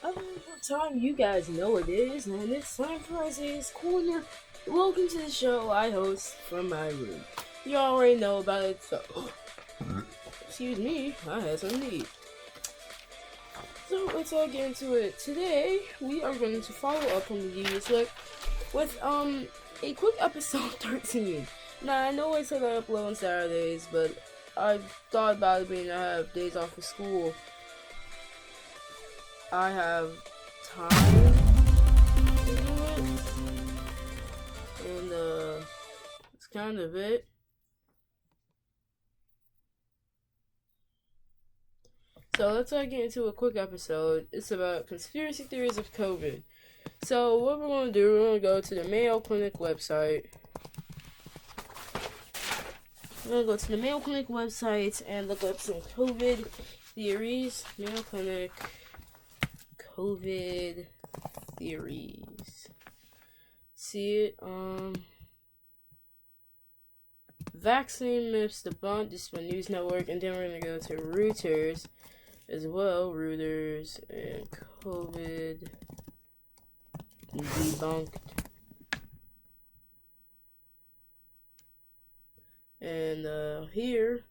What time you guys know it is, and it's time for Isaiah's Corner. Welcome to the show I host from my room. You already know about it, so excuse me, I had some need. So let's all get into it. Today we are going to follow up on the previous look with a quick episode 13. Now I know I said I upload on Saturdays, but I thought about it being I have days off of school. I have time to do it, and that's kind of it. So let's get into a quick episode. It's about conspiracy theories of COVID. So what we're going to do, we're going to go to the Mayo Clinic website. We're going to go to the Mayo Clinic website and look up some COVID theories. Mayo Clinic COVID theories. See it? Vaccine myths debunked. This is my news network, and then we're gonna go to Reuters as well. Reuters and COVID debunked. And here,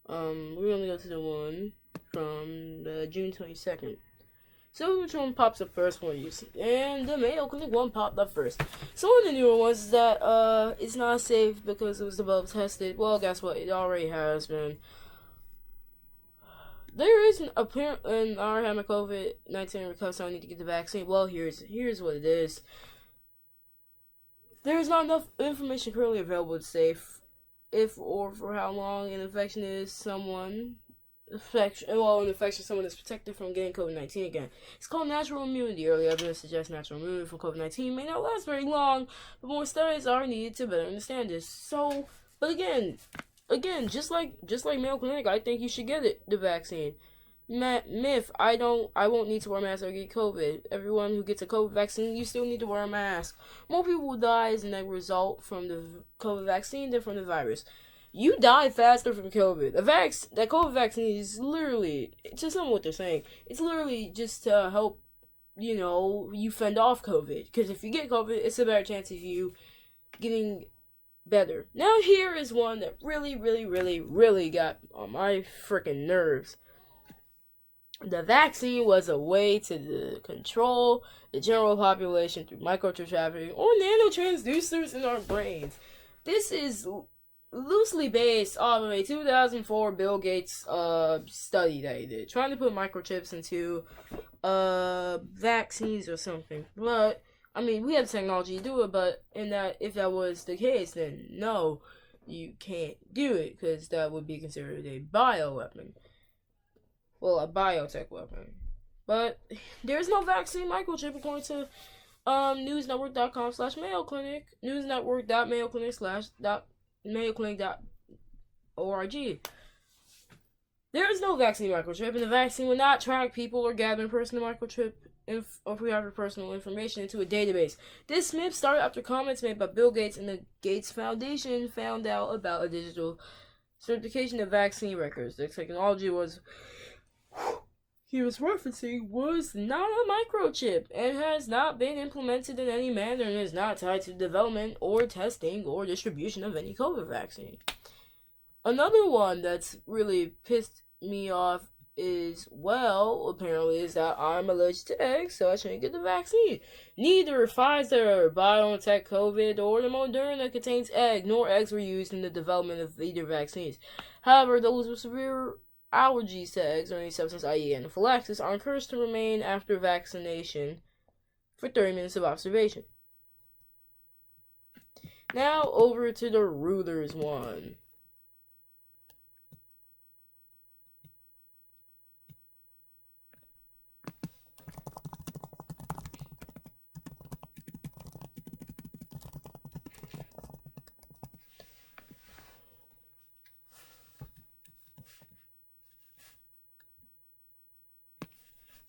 we're gonna go to the one from June 22nd. So which one pops up first for you? And the Mayo Clinic one popped up first. So one of the newer ones is that it's not safe because it was above tested. Well, guess what? It already has been. There is an apparent in our having COVID-19 recovery, so I need to get the vaccine. Well, here's what it is. There is not enough information currently available to say if or for how long an infection is someone. An infection someone is protected from getting COVID-19 again. It's called natural immunity. Early evidence suggests natural immunity from COVID-19 may not last very long, but more studies are needed to better understand this. So, but again, just like Mayo Clinic, I think you should get the vaccine. Myth, I won't need to wear a mask or get COVID. Everyone who gets a COVID vaccine, you still need to wear a mask. More people will die as a net result from the COVID vaccine than from the virus. You die faster from COVID. That COVID vaccine is literally, to some of what they're saying, it's literally just to help, you fend off COVID. Because if you get COVID, it's a better chance of you getting better. Now here is one that really, really, really, really got on my freaking nerves. The vaccine was a way to control the general population through microchip trafficking or nanotransducers in our brains. This is loosely based off of a 2004 Bill Gates study that he did, trying to put microchips into vaccines or something. But I mean, we have the technology to do it, but if that was the case, then no, you can't do it because that would be considered a bioweapon. Well, a biotech weapon. But there's no vaccine microchip according to newsnetwork.com/Mayo Clinic, newsnetwork.mayoclinic.org. There is no vaccine microchip, and the vaccine will not track people or gather personal microchip or private personal information into a database. This myth started after comments made by Bill Gates and the Gates Foundation found out about a digital certification of vaccine records. The technology he was referencing was not a microchip and has not been implemented in any manner and is not tied to development or testing or distribution of any COVID vaccine. Another one that's really pissed me off is that I'm allergic to eggs, so I shouldn't get the vaccine. Neither Pfizer, BioNTech COVID, or the Moderna contains egg, nor eggs were used in the development of either vaccines. However, those with severe allergies to eggs or any substance, i.e. anaphylaxis, are encouraged to remain after vaccination for 30 minutes of observation. Now over to the Reuters one.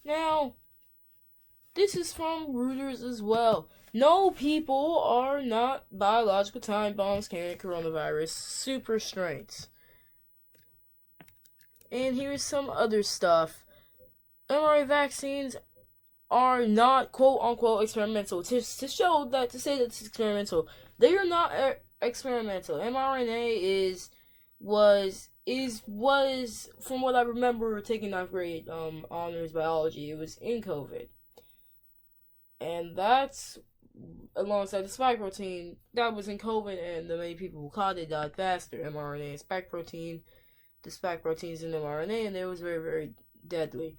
Now, this is from Reuters as well. No, people are not biological time bombs carrying coronavirus super strains. And here's some other stuff. mRNA vaccines are not quote unquote experimental. To say that it's experimental, they are not experimental. mRNA was from what I remember taking 9th grade honors biology. It was in COVID, and that's alongside the spike protein that was in COVID, and the many people who caught it died faster. mRNA and spike protein, the spike proteins in mRNA, and it was very, very deadly.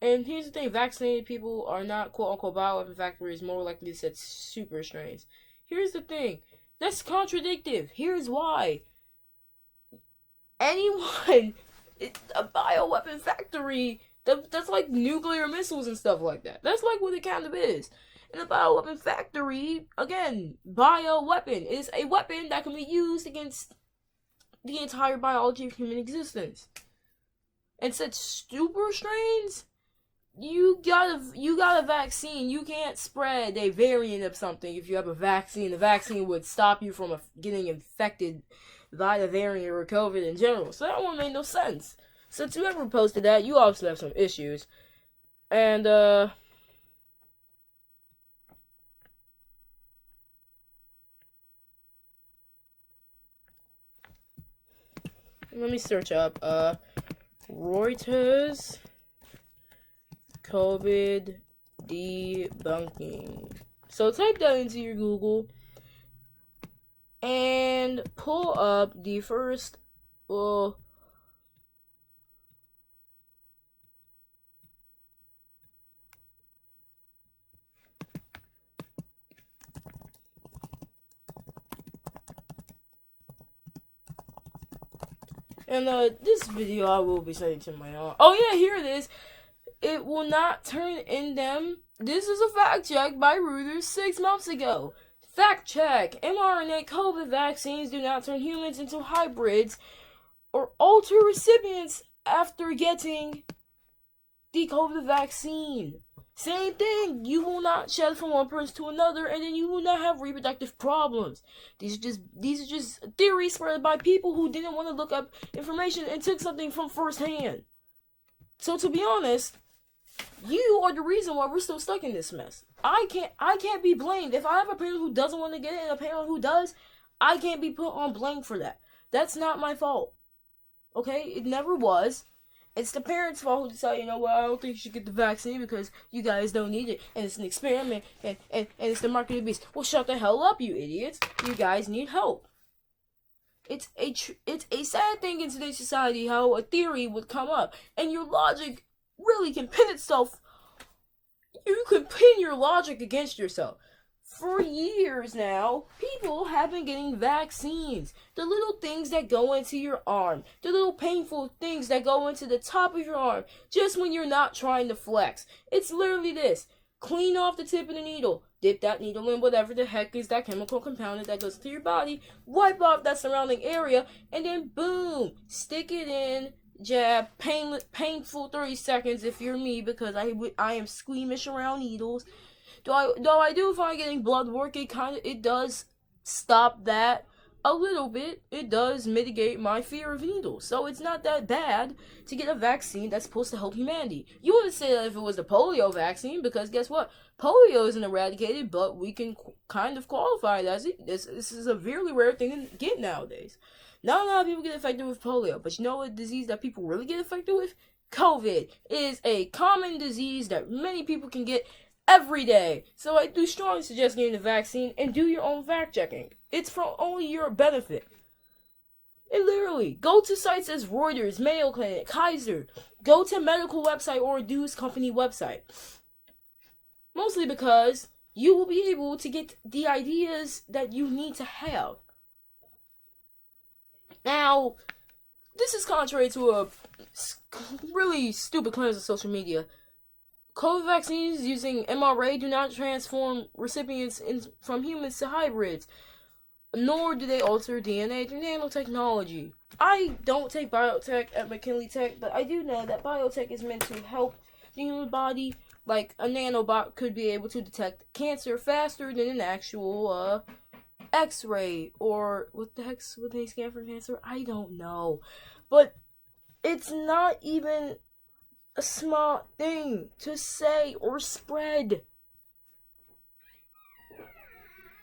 And here's the thing, vaccinated people are not quote-unquote bioweapon factories, more likely to set super strains. Here's the thing, that's contradictive. Here's why. A bioweapon factory, that's like nuclear missiles and stuff like that. That's like what it kind of is. In a bioweapon factory, again, bioweapon is a weapon that can be used against the entire biology of human existence. And said super strains, you got a vaccine. You can't spread a variant of something if you have a vaccine. The vaccine would stop you from getting infected by the variant or COVID in general. So that one made no sense. Since whoever posted that, you obviously have some issues. And let me search up Reuters COVID debunking. So type that into your Google and pull up the first and this video I will be sending to my aunt. Oh yeah, here it is. It will not turn in them. This is a fact check by Reuters 6 months ago. Fact check. mRNA COVID vaccines do not turn humans into hybrids or alter recipients after getting the COVID vaccine. Same thing. You will not shed from one person to another, and then you will not have reproductive problems. These are just theories spread by people who didn't want to look up information and took something from firsthand. So to be honest, you are the reason why we're still stuck in this mess. I can't be blamed. If I have a parent who doesn't want to get it and a parent who does, I can't be put on blame for that. That's not my fault. Okay? It never was. It's the parents' fault who decide, you know what, I don't think you should get the vaccine because you guys don't need it. And it's an experiment and it's the mark of the beast. Well, shut the hell up, you idiots. You guys need help. It's a sad thing in today's society how a theory would come up and your logic really can pin itself. You can pin your logic against yourself. For years now, people have been getting vaccines. The little things that go into your arm. The little painful things that go into the top of your arm. Just when you're not trying to flex. It's literally this. Clean off the tip of the needle. Dip that needle in whatever the heck is that chemical compound that goes into your body. Wipe off that surrounding area. And then boom. Stick it in. Jab. Painful 30 seconds if you're me. Because I am squeamish around needles. Though I do find getting blood work, it does stop that a little bit. It does mitigate my fear of needles. So it's not that bad to get a vaccine that's supposed to help humanity. You wouldn't say that if it was the polio vaccine, because guess what? Polio isn't eradicated, but we can kind of qualify it as it. This is a severely rare thing to get nowadays. Not a lot of people get affected with polio, but you know what disease that people really get affected with? COVID is a common disease that many people can get every day. So I do strongly suggest getting the vaccine and do your own fact checking. It's for only your benefit. And literally, go to sites as Reuters, Mayo Clinic, Kaiser. Go to medical website or a news company website. Mostly because you will be able to get the ideas that you need to have. Now, this is contrary to a really stupid claims on social media. COVID vaccines using mRNA do not transform recipients from humans to hybrids, nor do they alter DNA through nanotechnology. I don't take biotech at McKinley Tech, but I do know that biotech is meant to help the human body, like a nanobot could be able to detect cancer faster than an actual X-ray, or what the heck's what they scan for cancer? I don't know, but It's not even a smart thing to say or spread.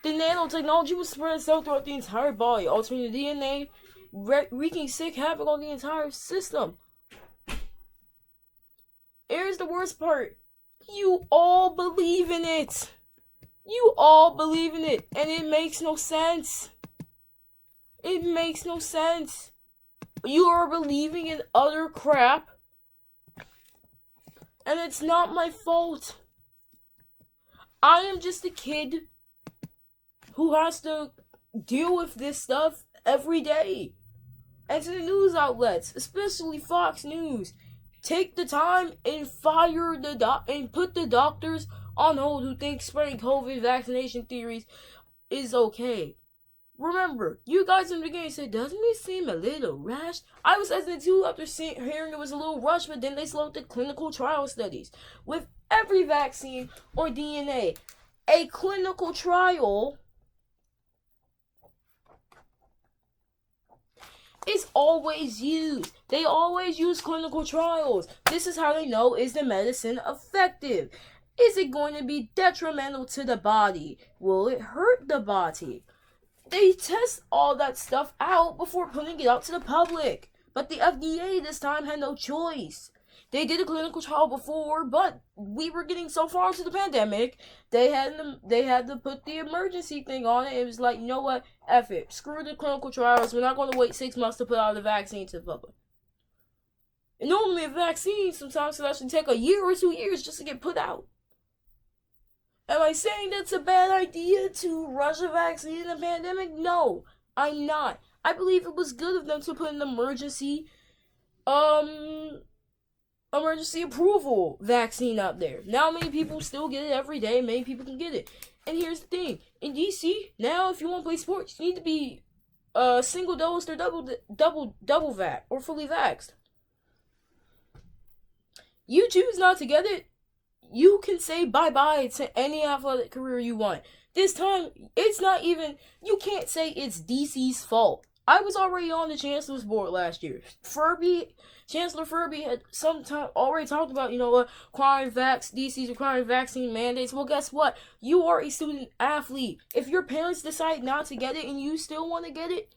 The nanotechnology was spread itself throughout the entire body, altering the DNA, wreaking sick havoc on the entire system. Here's the worst part. You all believe in it. You all believe in it, and it makes no sense. It makes no sense. You are believing in utter crap, and it's not my fault. I am just a kid who has to deal with this stuff every day. And to the news outlets, especially Fox News, take the time and fire and put the doctors on hold who think spreading COVID vaccination theories is okay. Remember, you guys in the beginning said, doesn't it seem a little rushed? I was hesitant too after hearing it was a little rushed, but then they slowed the clinical trial studies. With every vaccine or DNA, a clinical trial is always used. They always use clinical trials. This is how they know, is the medicine effective? Is it going to be detrimental to the body? Will it hurt the body? They test all that stuff out before putting it out to the public. But the FDA this time had no choice. They did a clinical trial before, but we were getting so far into the pandemic, they had to put the emergency thing on it. It was like, you know what? F it. Screw the clinical trials. We're not going to wait 6 months to put out the vaccine to the public. And normally a vaccine sometimes can actually take a year or 2 years just to get put out. Am I saying that's a bad idea to rush a vaccine in a pandemic? No, I'm not. I believe it was good of them to put an emergency approval vaccine out there. Now many people still get it every day. Many people can get it. And here's the thing. In DC, now if you want to play sports, you need to be single dosed or double vax or fully vaxxed. You choose not to get it, you can say bye-bye to any athletic career you want. This time, it's not even, you can't say it's DC's fault. I was already on the Chancellor's board last year. Chancellor Furby had sometime already talked about, DC's requiring vaccine mandates. Well, guess what? You are a student athlete. If your parents decide not to get it and you still want to get it,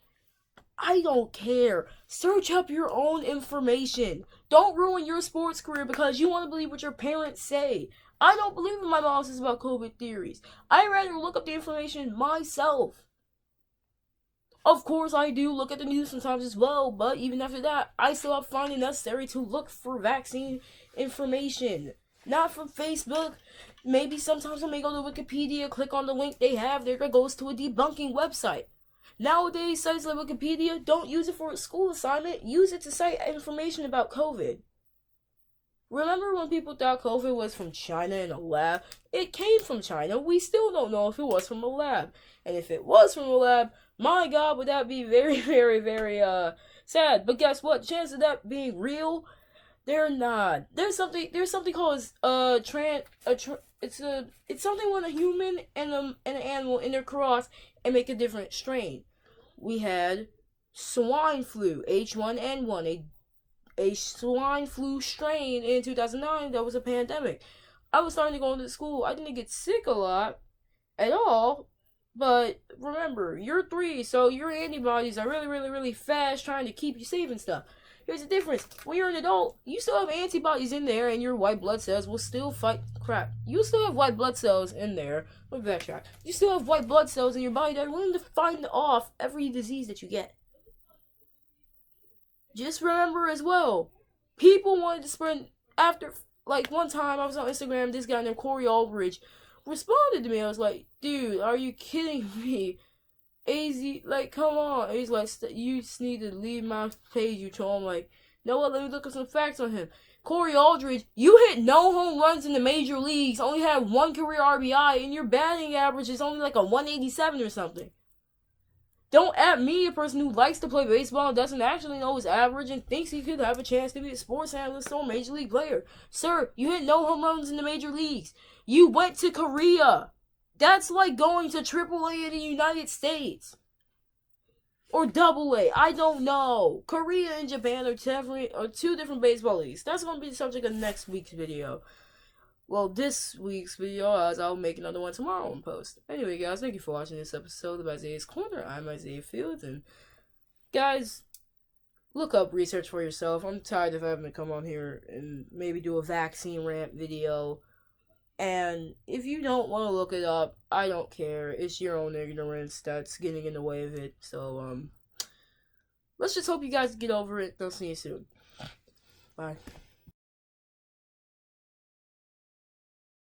I don't care. Search up your own information. Don't ruin your sports career because you want to believe what your parents say. I don't believe in my mom says about COVID theories. I'd rather look up the information myself. Of course, I do look at the news sometimes as well, but even after that, I still have find it necessary to look for vaccine information. Not from Facebook. Maybe sometimes I may go to Wikipedia, click on the link they have there that goes to a debunking website. Nowadays, sites like Wikipedia, don't use it for a school assignment. Use it to cite information about COVID. Remember when people thought COVID was from China in a lab? It came from China. We still don't know if it was from a lab. And if it was from a lab, my God, would that be very, very, very sad. But guess what? Chances of that being real, they're not. There's something called it's something when a human and an animal intercross and make a different strain. We had swine flu, H1N1, a swine flu strain in 2009 that was a pandemic. I was starting to go into school. I didn't get sick a lot at all, but remember, you're 3, so your antibodies are really, really, really fast trying to keep you safe and stuff. Here's the difference. When you're an adult, you still have antibodies in there, and your white blood cells will still fight crap. You still have white blood cells in there. Let me backtrack. You still have white blood cells in your body that are willing to fight off every disease that you get. Just remember as well, people wanted to spread after, like one time I was on Instagram, this guy named Corey Aldridge responded to me. I was like, dude, are you kidding me? AZ, like, come on. He's like, you just need to leave my page, you troll. I'm like, you know what, let me look at some facts on him. Corey Aldridge, you hit no home runs in the major leagues, only had 1 career RBI, and your batting average is only like a 187 or something. Don't at me, a person who likes to play baseball and doesn't actually know his average and thinks he could have a chance to be a sports analyst or a major league player. Sir, you hit no home runs in the major leagues. You went to Korea. That's like going to AAA in the United States. or double A. I don't know. Korea and Japan are two different baseball leagues. That's going to be the subject of next week's video. Well, this week's video, as I'll make another one tomorrow and post. Anyway, guys, thank you for watching this episode of Isaiah's Corner. I'm Isaiah Fields, and guys, look up research for yourself. I'm tired of having to come on here and maybe do a vaccine rant video. And if you don't want to look it up, I don't care. It's your own ignorance that's getting in the way of it. So, let's just hope you guys get over it. I'll see you soon. Bye.